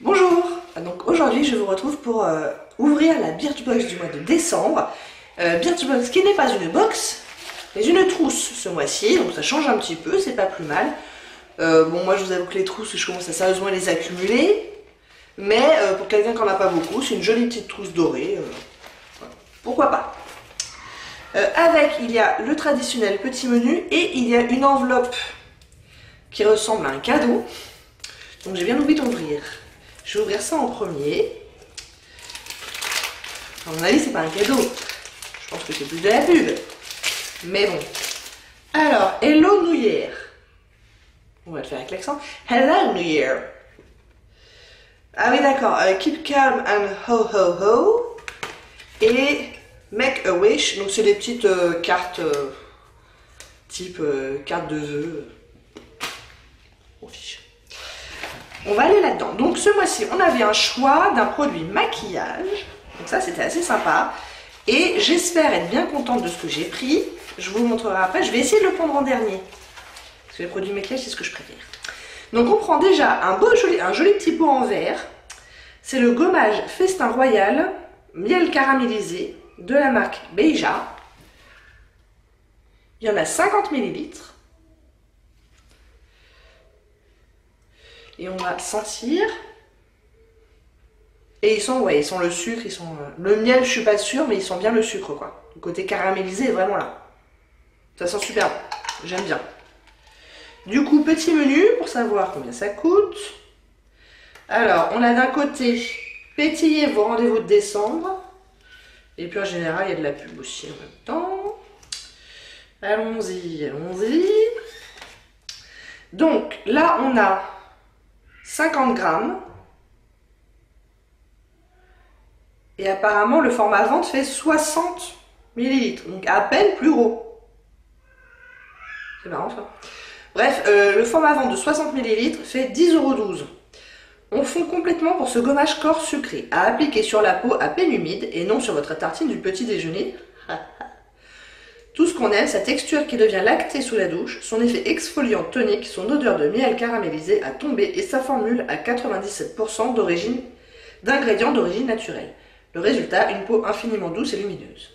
Bonjour, donc aujourd'hui je vous retrouve pour ouvrir la Birchbox du mois de décembre. Birchbox qui n'est pas une box, mais une trousse ce mois-ci, donc ça change un petit peu, c'est pas plus mal. Bon, moi je vous avoue que les trousses, je commence à sérieusement les accumuler, mais pour quelqu'un qui en a pas beaucoup, c'est une jolie petite trousse dorée, voilà. Pourquoi pas. Avec, il y a le traditionnel petit menu et il y a une enveloppe qui ressemble à un cadeau, donc j'ai bien envie d'ouvrir. Je vais ouvrir ça en premier. À mon avis, c'est pas un cadeau. Je pense que c'est plus de la pub. Mais bon. Alors, Hello New Year. On va le faire avec l'accent. Hello New Year. Ah oui, d'accord. Keep calm and ho ho ho. Et Make a wish. Donc, c'est des petites cartes type carte de vœux. On fiche. On va aller là-dedans. Donc ce mois-ci, on avait un choix d'un produit maquillage. Donc ça, c'était assez sympa. Et j'espère être bien contente de ce que j'ai pris. Je vous montrerai après. Je vais essayer de le prendre en dernier. Parce que les produits maquillage, c'est ce que je préfère. Donc on prend déjà un joli petit pot en verre. C'est le gommage Festin Royal miel caramélisé de la marque Beija. Il y en a 50 ml. Et on va sentir. Et ils sont le sucre, le miel, je suis pas sûre, mais ils sont bien le sucre, quoi. Le côté caramélisé est vraiment là. Ça sent super bon. J'aime bien. Du coup, petit menu pour savoir combien ça coûte. Alors, on a d'un côté pétiller vos rendez-vous de décembre. Et puis en général, il y a de la pub aussi en même temps. Allons-y, allons-y. Donc, là, on a 50 grammes. Et apparemment, le format vente fait 60 ml. Donc à peine plus gros. C'est marrant ça. Bref, le format vente de 60 ml fait 10,12 €. On fond complètement pour ce gommage corps sucré, à appliquer sur la peau à peine humide et non sur votre tartine du petit déjeuner. Tout ce qu'on aime, sa texture qui devient lactée sous la douche, son effet exfoliant tonique, son odeur de miel caramélisé à tomber et sa formule à 97% d'ingrédients d'origine naturelle. Le résultat, une peau infiniment douce et lumineuse.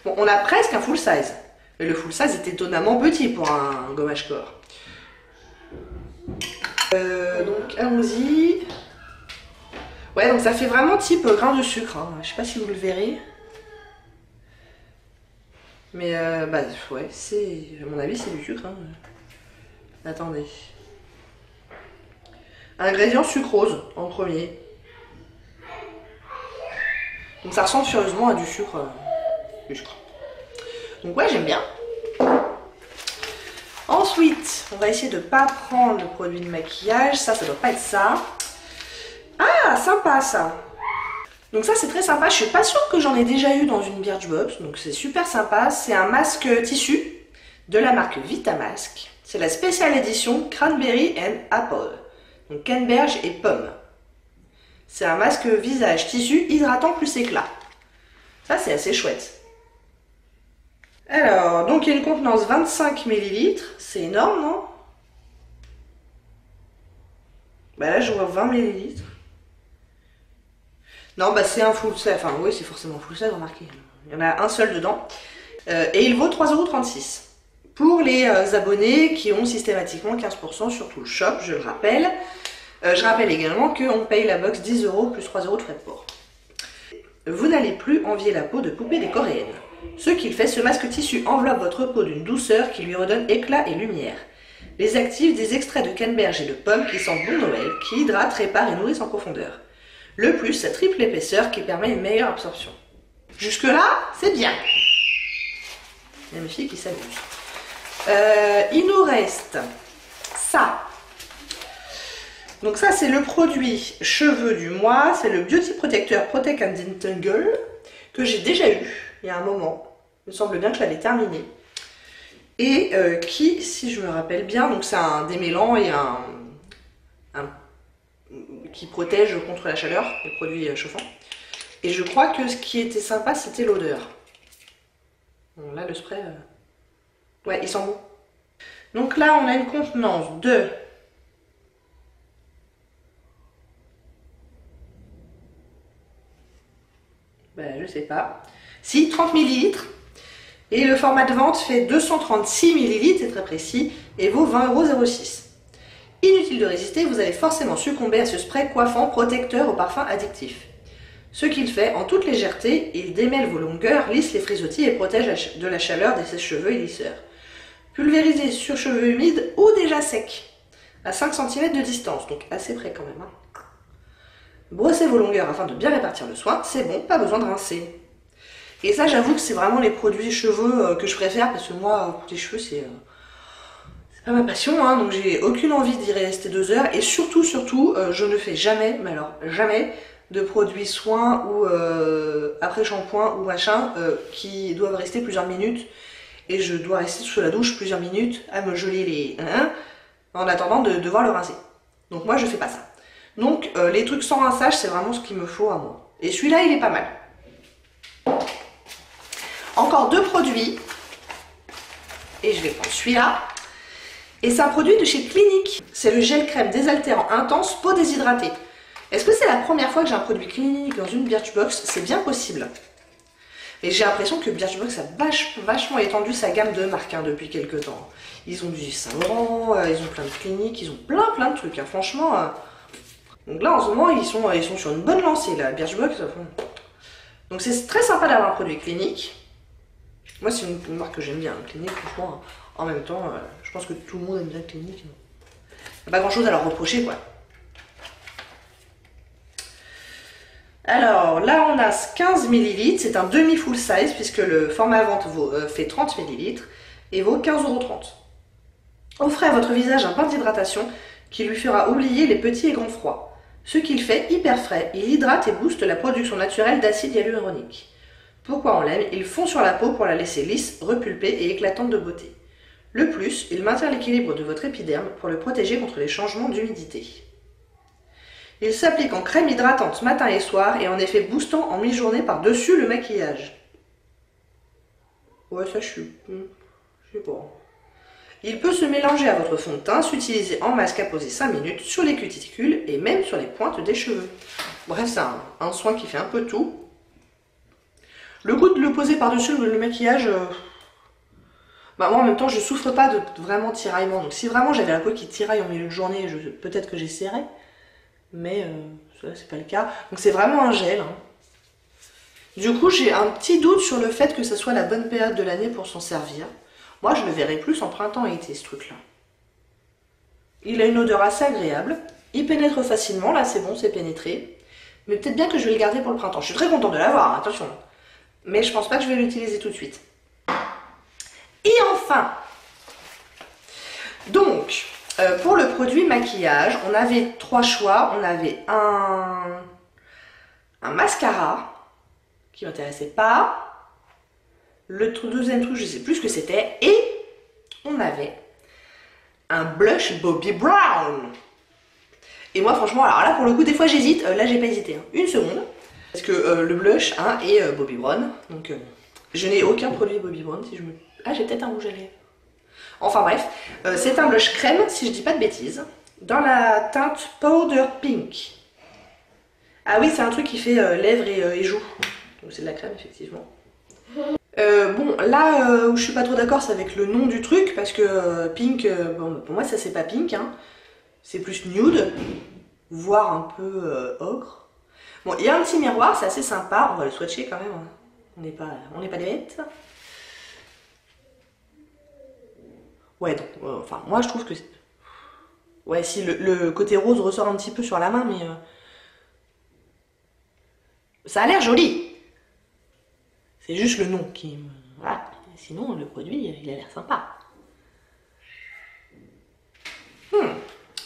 Bon, on a presque un full size. Mais le full size est étonnamment petit pour un gommage corps. Donc, allons-y. Ouais, donc ça fait vraiment type grain de sucre. Hein. Je sais pas si vous le verrez. Mais, bah, ouais, à mon avis, c'est du sucre. Hein. Attendez. Ingrédient sucrose, en premier. Donc ça ressemble furieusement à du sucre. Donc ouais, j'aime bien. Ensuite, on va essayer de ne pas prendre le produit de maquillage. Ça doit pas être ça. Ah, sympa ça. Donc ça, c'est très sympa. Je suis pas sûre que j'en ai déjà eu dans une Birchbox. Donc c'est super sympa. C'est un masque tissu de la marque Vitamask. C'est la spéciale édition Cranberry and Apple. Donc canneberge et pomme. C'est un masque visage tissu hydratant plus éclat. Ça, c'est assez chouette. Alors, donc il y a une contenance 25 ml. C'est énorme, non? Bah là, je vois 20 ml. Non, bah c'est un full size. Enfin, oui, c'est forcément full size, remarquez. Il y en a un seul dedans. Et il vaut 3,36 € pour les abonnés qui ont systématiquement 15% sur tout le shop, je le rappelle. Je rappelle également qu'on paye la box 10 € plus 3 € de frais de port. Vous n'allez plus envier la peau de poupée des Coréennes. Ce qu'il fait, ce masque tissu enveloppe votre peau d'une douceur qui lui redonne éclat et lumière. Les actifs des extraits de canneberge et de pomme qui sentent bon Noël, qui hydratent, réparent et nourrissent en profondeur. Le plus, sa triple épaisseur qui permet une meilleure absorption. Jusque là, c'est bien. Il y a mes filles qui s'amusent. Il nous reste ça. Donc ça, c'est le produit cheveux du mois. C'est le Beauty Protector Protect and Detangle que j'ai déjà eu il y a un moment. Il me semble bien que je l'avais terminé. Et qui, si je me rappelle bien, donc c'est un démêlant et qui protège contre la chaleur, les produits chauffants. Et je crois que ce qui était sympa, c'était l'odeur. Bon, là, le spray... Ouais, il sent bon. Donc là, on a une contenance de Ben, je sais pas. Si, 30 ml. Et le format de vente fait 236 ml, c'est très précis, et vaut 20,06 €. Inutile de résister, vous allez forcément succomber à ce spray coiffant protecteur au parfum addictif. Ce qu'il fait, en toute légèreté, il démêle vos longueurs, lisse les frisottis et protège de la chaleur des sèche-cheveux et lisseurs. Pulvérisé sur cheveux humides ou déjà secs, à 5 cm de distance, donc assez près quand même. Brossez vos longueurs afin de bien répartir le soin, c'est bon, pas besoin de rincer. Et ça, j'avoue que c'est vraiment les produits cheveux que je préfère, parce que moi, les cheveux, c'est pas ma passion, hein, donc j'ai aucune envie d'y rester 2 heures. Et surtout, je ne fais jamais, mais alors jamais, de produits soins ou après shampoing ou machin qui doivent rester plusieurs minutes. Et je dois rester sous la douche plusieurs minutes à me geler les... en attendant de devoir le rincer. Donc moi, je fais pas ça. Donc les trucs sans rinçage, c'est vraiment ce qu'il me faut à moi. Et celui-là, il est pas mal. Encore 2 produits. Et je vais prendre celui-là. Et c'est un produit de chez Clinique. C'est le gel crème désaltérant intense peau déshydratée. Est-ce que c'est la première fois que j'ai un produit Clinique dans une Birchbox? C'est bien possible. Et j'ai l'impression que Birchbox a vachement étendu sa gamme de marques depuis quelques temps. Ils ont du Saint-Laurent, ils ont plein de Clinique, ils ont plein de trucs. Hein. Franchement, donc là en ce moment ils sont sur une bonne lancée là, Birchbox. Donc c'est très sympa d'avoir un produit Clinique. Moi c'est une marque que j'aime bien, Clinique franchement. En même temps, je pense que tout le monde aime bien Clinique. Il n'y a pas grand chose à leur reprocher quoi. Alors là on a 15 ml, c'est un demi full size puisque le format vente fait 30 ml et vaut 15,30 €. Offrez à votre visage un bain d'hydratation qui lui fera oublier les petits et grands froids. Ce qu'il fait hyper frais, il hydrate et booste la production naturelle d'acide hyaluronique. Pourquoi on l'aime? Il fond sur la peau pour la laisser lisse, repulpée et éclatante de beauté. Le plus, il maintient l'équilibre de votre épiderme pour le protéger contre les changements d'humidité. Il s'applique en crème hydratante matin et soir et en effet boostant en mi-journée par-dessus le maquillage. Ouais, ça je sais pas. Il peut se mélanger à votre fond de teint, s'utiliser en masque à poser 5 minutes sur les cuticules et même sur les pointes des cheveux. Bref, c'est un soin qui fait un peu tout. Le goût de le poser par-dessus le maquillage, bah moi en même temps je souffre pas de vraiment tiraillement. Donc si vraiment j'avais la peau qui tiraille en milieu de journée, peut-être que j'essaierais. Mais ça c'est pas le cas. Donc c'est vraiment un gel. Hein. Du coup j'ai un petit doute sur le fait que ce soit la bonne période de l'année pour s'en servir. Moi je le verrais plus en printemps et été ce truc là. Il a une odeur assez agréable. Il pénètre facilement, là c'est bon, c'est pénétré. Mais peut-être bien que je vais le garder pour le printemps. Je suis très contente de l'avoir, hein, attention. Mais je pense pas que je vais l'utiliser tout de suite. Et enfin, donc, pour le produit maquillage, on avait 3 choix. On avait un mascara qui m'intéressait pas. Le deuxième truc, je sais plus ce que c'était. Et on avait un blush Bobbi Brown. Et moi, franchement, alors là, pour le coup, des fois, j'hésite. Là, j'ai pas hésité. Hein. Une seconde. Parce que le blush hein, est Bobbi Brown. Donc, je n'ai aucun produit Bobbi Brown. Si je me... Ah, j'ai peut-être un rouge à lèvres. Enfin bref, c'est un blush crème, si je dis pas de bêtises, dans la teinte Powder Pink. Ah oui, c'est un truc qui fait lèvres et joues. Donc c'est de la crème, effectivement. Bon, là où je suis pas trop d'accord, c'est avec le nom du truc, parce que pink, bon, pour moi ça c'est pas pink, hein. C'est plus nude, voire un peu ocre. Bon, il y a un petit miroir, c'est assez sympa, on va le swatcher quand même, hein. On n'est pas des bêtes. Ouais, donc, enfin, moi je trouve que... Ouais, si, le côté rose ressort un petit peu sur la main, mais... Ça a l'air joli. C'est juste le nom qui... Voilà. Sinon, le produit, il a l'air sympa. Je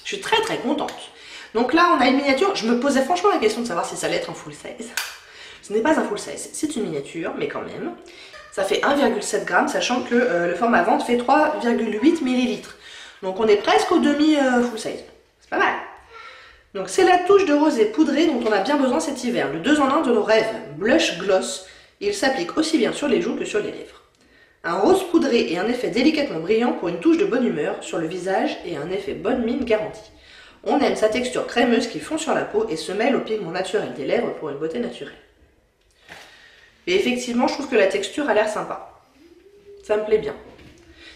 suis très contente. Donc là, on a une miniature. Je me posais franchement la question de savoir si ça allait être un full size. Ce n'est pas un full size, c'est une miniature, mais quand même. Ça fait 1,7 g, sachant que le format vente fait 3,8 ml. Donc on est presque au demi full size. C'est pas mal. Donc c'est la touche de rosé poudré dont on a bien besoin cet hiver. Le 2 en 1 de nos rêves. Blush gloss. Il s'applique aussi bien sur les joues que sur les lèvres. Un rose poudré et un effet délicatement brillant pour une touche de bonne humeur sur le visage et un effet bonne mine garanti. On aime sa texture crémeuse qui fond sur la peau et se mêle au pigment naturel des lèvres pour une beauté naturelle. Et effectivement, je trouve que la texture a l'air sympa. Ça me plaît bien.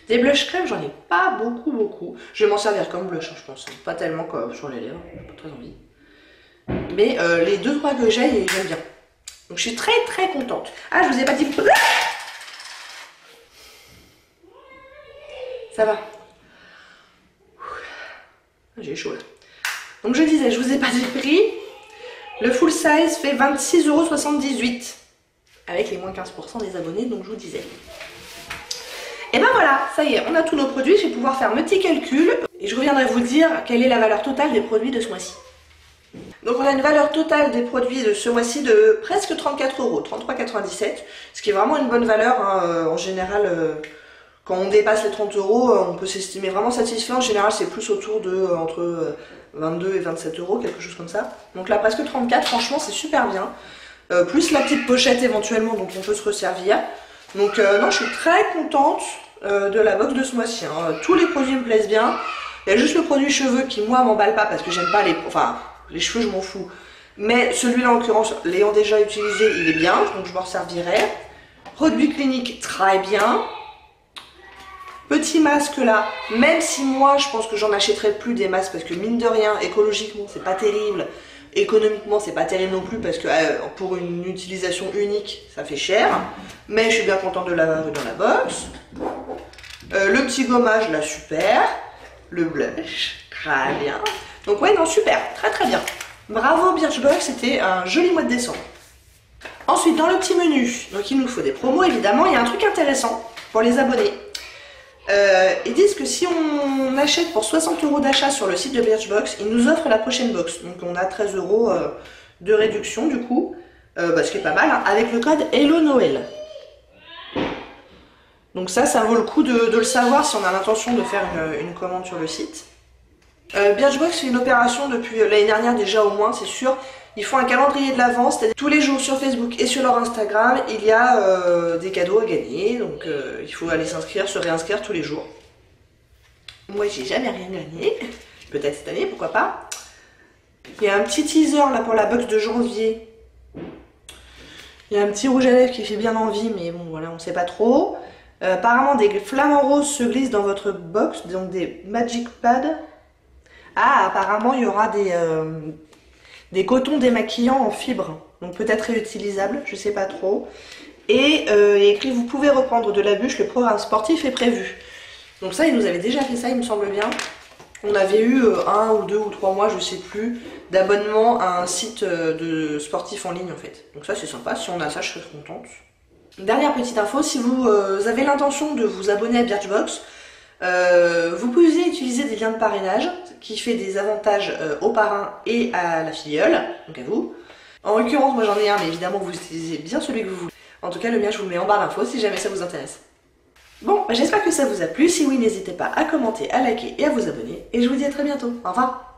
Des blush crème, j'en ai pas beaucoup. Je vais m'en servir comme blush, hein, je pense. Pas tellement comme sur les lèvres, j'ai pas très envie. Mais les 2-3 que j'ai, j'aime bien. Donc je suis très contente. Ah, je vous ai pas dit... Ça va. J'ai chaud là. Donc je disais, je vous ai pas dit le prix. Le full size fait 26,78 €. Avec les moins 15% des abonnés, donc je vous disais. Et ben voilà, ça y est, on a tous nos produits. Je vais pouvoir faire mes petits calculs. Et je reviendrai vous dire quelle est la valeur totale des produits de ce mois-ci. Donc on a une valeur totale des produits de ce mois-ci de presque 34 €, 33,97 €, ce qui est vraiment une bonne valeur, hein. En général, quand on dépasse les 30 €, on peut s'estimer vraiment satisfait. En général, c'est plus autour de entre 22 et 27 €, quelque chose comme ça. Donc là, presque 34, franchement, c'est super bien. Plus la petite pochette éventuellement, donc on peut se resservir. Donc non, je suis très contente de la box de ce mois-ci, hein. Tous les produits me plaisent bien. Il y a juste le produit cheveux qui, moi, m'emballe pas parce que j'aime pas les... Enfin, les cheveux, je m'en fous. Mais celui-là, en l'occurrence, l'ayant déjà utilisé, il est bien, donc je m'en servirai. Produit clinique, très bien. Petit masque là, même si moi, je pense que j'en achèterai plus des masques parce que mine de rien, écologiquement, c'est pas terrible. Économiquement, c'est pas terrible non plus parce que pour une utilisation unique, ça fait cher. Mais je suis bien contente de l'avoir eu dans la box. Le petit gommage, là, super. Le blush, très bien. Donc ouais, non, super, très bien. Bravo Birchbox, c'était un joli mois de décembre. Ensuite, dans le petit menu, donc il nous faut des promos, évidemment. Il y a un truc intéressant pour les abonnés. Ils disent que si on achète pour 60 € d'achat sur le site de Birchbox, ils nous offrent la prochaine box. Donc on a 13 € de réduction du coup, ce qui est pas mal, hein, avec le code Hello Noël. Donc ça vaut le coup de le savoir si on a l'intention de faire une commande sur le site. Birchbox fait une opération depuis l'année dernière déjà au moins, c'est sûr. Ils font un calendrier de l'avant, c'est-à-dire tous les jours sur Facebook et sur leur Instagram, il y a des cadeaux à gagner. Donc il faut aller s'inscrire, se réinscrire tous les jours. Moi j'ai jamais rien gagné, peut-être cette année, pourquoi pas. Il y a un petit teaser là pour la box de janvier. Il y a un petit rouge à lèvres qui fait bien envie, mais bon voilà, on sait pas trop. Apparemment des flamants roses se glissent dans votre box, donc des Magic Pads. Ah, apparemment il y aura des cotons démaquillants en fibre, donc peut-être réutilisables, je sais pas trop. Et il est écrit, vous pouvez reprendre de la bûche, le programme sportif est prévu. Donc ça, ils nous avaient déjà fait ça, il me semble bien. On avait eu 1 ou 2 ou 3 mois, je sais plus, d'abonnement à un site de sportif en ligne en fait. Donc ça c'est sympa, si on a ça, je serais contente. Dernière petite info, si vous avez l'intention de vous abonner à Birchbox, vous pouvez utiliser des liens de parrainage qui fait des avantages au parrain et à la filleule, donc à vous. En l'occurrence, moi j'en ai un, mais évidemment vous utilisez bien celui que vous voulez. En tout cas, le mien, je vous le mets en barre d'infos si jamais ça vous intéresse. Bon, j'espère que ça vous a plu. Si oui, n'hésitez pas à commenter, à liker et à vous abonner. Et je vous dis à très bientôt. Au revoir.